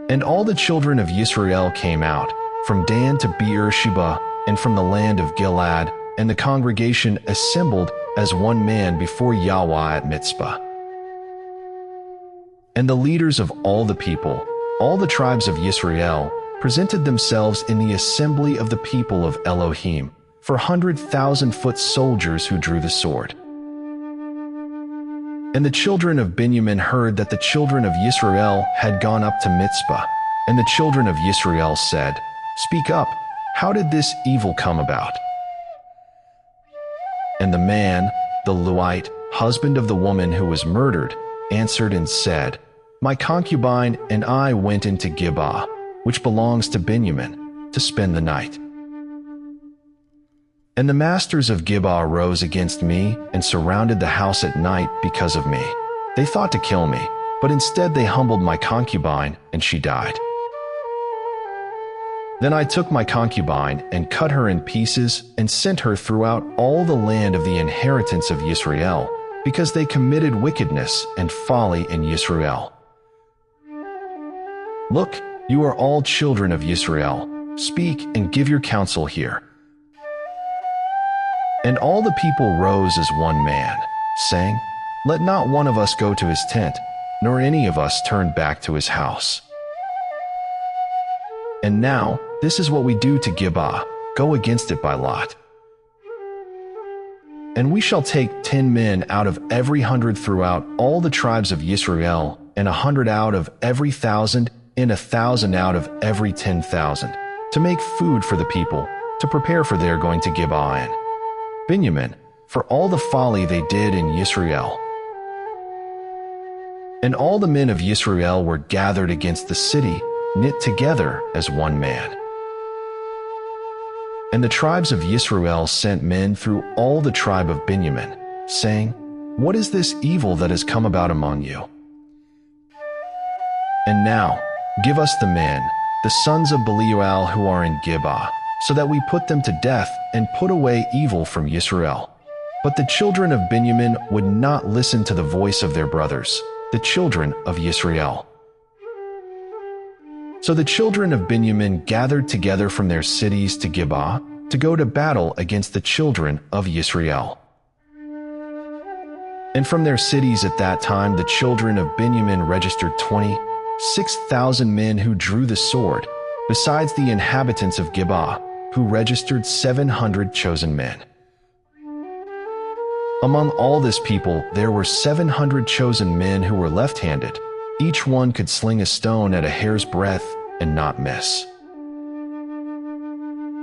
And all the children of Israel came out, from Dan to Beersheba, and from the land of Gilead, and the congregation assembled as one man before Yahweh at Mizpah. And the leaders of all the people, all the tribes of Israel, presented themselves in the assembly of the people of Elohim, for 100,000-foot soldiers who drew the sword. And the children of Benjamin heard that the children of Israel had gone up to Mizpah. And the children of Israel said, "Speak up, how did this evil come about?" And the man, the Lew White, husband of the woman who was murdered, answered and said, "My concubine and I went into Gibeah, which belongs to Benjamin, to spend the night. And the masters of Gibeah rose against me and surrounded the house at night because of me. They thought to kill me, but instead they humbled my concubine, and she died. Then I took my concubine and cut her in pieces and sent her throughout all the land of the inheritance of Israel, because they committed wickedness and folly in Israel. Look, you are all children of Israel. Speak and give your counsel here." And all the people rose as one man, saying, "Let not one of us go to his tent, nor any of us turn back to his house. And now, this is what we do to Gibeah, go against it by lot. And we shall take 10 men out of every 100 throughout all the tribes of Israel, and 100 out of every 1,000, and 1,000 out of every 10,000, to make food for the people, to prepare for their going to Gibeah and Benjamin, for all the folly they did in Israel." And all the men of Israel were gathered against the city, knit together as one man. And the tribes of Israel sent men through all the tribe of Benjamin, saying, "What is this evil that has come about among you? And now, give us the men, the sons of Belial who are in Gibeah, so that we put them to death and put away evil from Israel." But the children of Benjamin would not listen to the voice of their brothers, the children of Israel. So the children of Benjamin gathered together from their cities to Gibeah to go to battle against the children of Israel. And from their cities at that time the children of Benjamin registered 26,000 men who drew the sword, besides the inhabitants of Gibeah, who registered 700 chosen men. Among all this people there were 700 chosen men who were left-handed. Each one could sling a stone at a hair's breadth and not miss.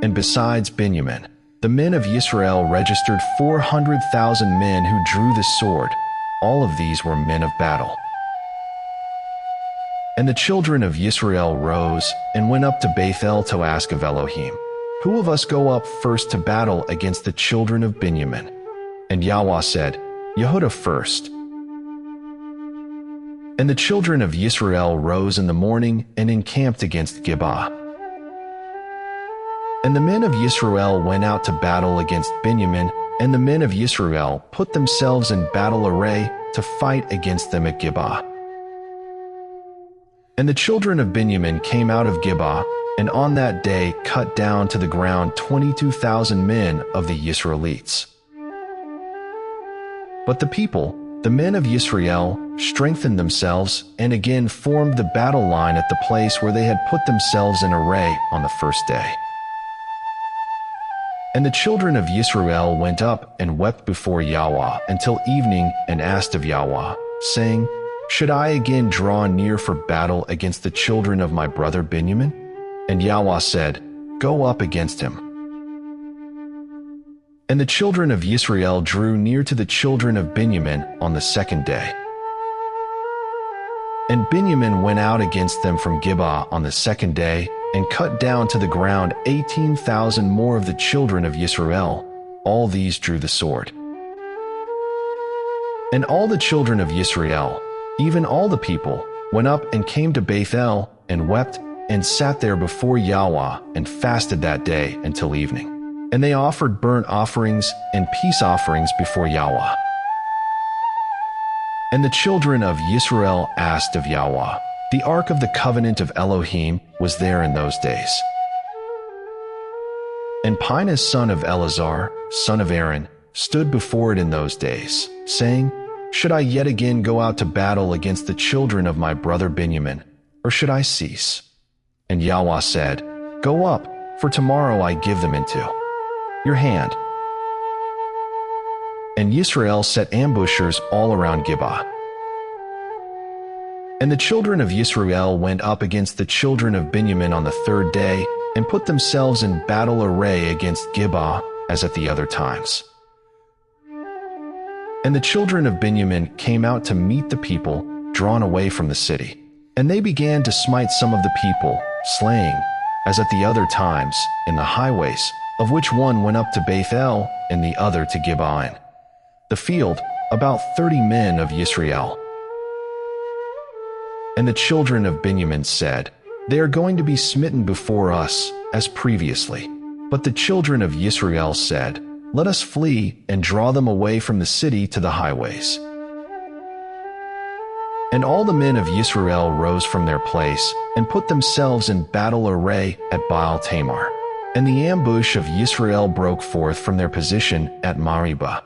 And besides Benjamin, the men of Israel registered 400,000 men who drew the sword. All of these were men of battle. And the children of Israel rose and went up to Bethel to ask of Elohim, "Who of us go up first to battle against the children of Benjamin?" And Yahweh said, "Yehudah first." And the children of Israel rose in the morning and encamped against Gibeah. And the men of Israel went out to battle against Benjamin, and the men of Israel put themselves in battle array to fight against them at Gibeah. And the children of Benjamin came out of Gibeah, and on that day cut down to the ground 22,000 men of the Israelites. But the people, the men of Israel, strengthened themselves and again formed the battle line at the place where they had put themselves in array on the first day. And the children of Israel went up and wept before Yahweh until evening and asked of Yahweh, saying, "Should I again draw near for battle against the children of my brother Benjamin?" And Yahweh said, "Go up against him." And the children of Israel drew near to the children of Benjamin on the second day. And Benjamin went out against them from Gibeah on the second day, and cut down to the ground 18,000 more of the children of Israel. All these drew the sword. And all the children of Israel, even all the people, went up and came to Bethel, and wept, and sat there before Yahweh, and fasted that day until evening. And they offered burnt offerings and peace offerings before Yahweh. And the children of Israel asked of Yahweh, The Ark of the Covenant of Elohim was there in those days. And Pinehas son of Eleazar, son of Aaron, stood before it in those days, saying, Should I yet again go out to battle against the children of my brother Benjamin, or should I cease? And Yahweh said, Go up, for tomorrow I give them into your hand. And Yisrael set ambushers all around Gibeah. And the children of Yisrael went up against the children of Benjamin on the third day, and put themselves in battle array against Gibeah, as at the other times. And the children of Benjamin came out to meet the people, drawn away from the city. And they began to smite some of the people, slaying, as at the other times, in the highways, of which one went up to Bethel, and the other to Gibeon. The field, about 30 men of Yisrael. And the children of Benjamin said, They are going to be smitten before us, as previously. But the children of Yisrael said, Let us flee, and draw them away from the city to the highways. And all the men of Yisrael rose from their place, and put themselves in battle array at Baal Tamar. And the ambush of Yisrael broke forth from their position at Meribah.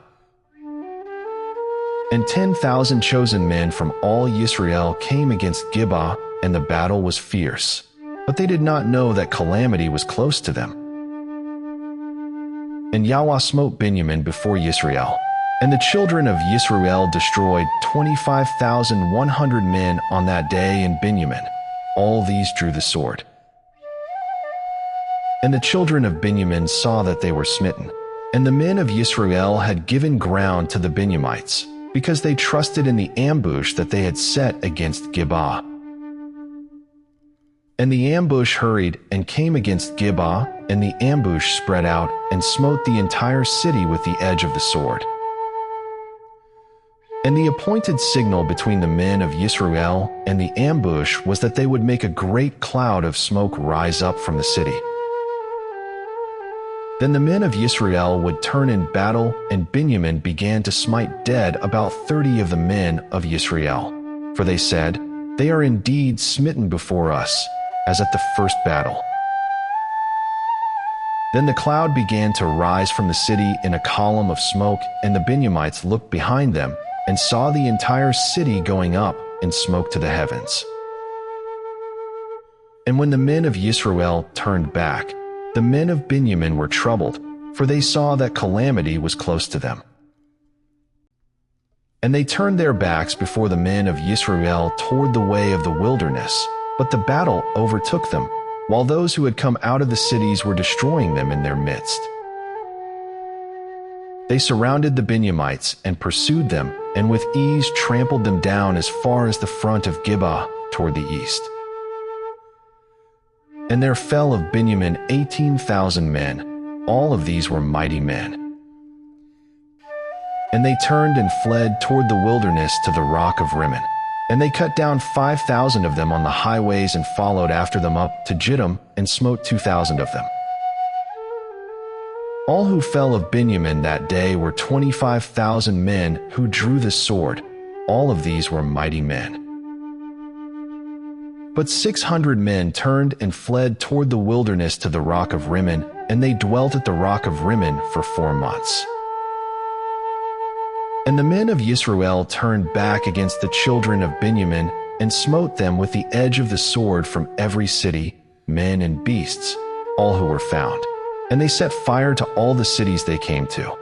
And 10,000 chosen men from all Yisrael came against Gibeah, and the battle was fierce. But they did not know that calamity was close to them. And Yahweh smote Benjamin before Yisrael. And the children of Yisrael destroyed 25,100 men on that day in Benjamin. All these drew the sword. And the children of Benjamin saw that they were smitten. And the men of Yisrael had given ground to the Benjamites, because they trusted in the ambush that they had set against Gibeah. And the ambush hurried and came against Gibeah, and the ambush spread out and smote the entire city with the edge of the sword. And the appointed signal between the men of Yisrael and the ambush was that they would make a great cloud of smoke rise up from the city. Then the men of Yisrael would turn in battle, and Benjamin began to smite dead about 30 of the men of Yisrael. For they said, They are indeed smitten before us, as at the first battle. Then the cloud began to rise from the city in a column of smoke, and the Benjamites looked behind them, and saw the entire city going up in smoke to the heavens. And when the men of Yisrael turned back, the men of Benjamin were troubled, for they saw that calamity was close to them. And they turned their backs before the men of Yisrael toward the way of the wilderness, but the battle overtook them, while those who had come out of the cities were destroying them in their midst. They surrounded the Benjamites and pursued them, and with ease trampled them down as far as the front of Gibeah toward the east. And there fell of Benjamin 18,000 men. All of these were mighty men. And they turned and fled toward the wilderness to the rock of Rimmon. And they cut down 5,000 of them on the highways and followed after them up to Jittim and smote 2,000 of them. All who fell of Benjamin that day were 25,000 men who drew the sword. All of these were mighty men. But 600 men turned and fled toward the wilderness to the rock of Rimmon, and they dwelt at the rock of Rimmon for 4 months. And the men of Yisrael turned back against the children of Benjamin, and smote them with the edge of the sword from every city, men and beasts, all who were found. And they set fire to all the cities they came to.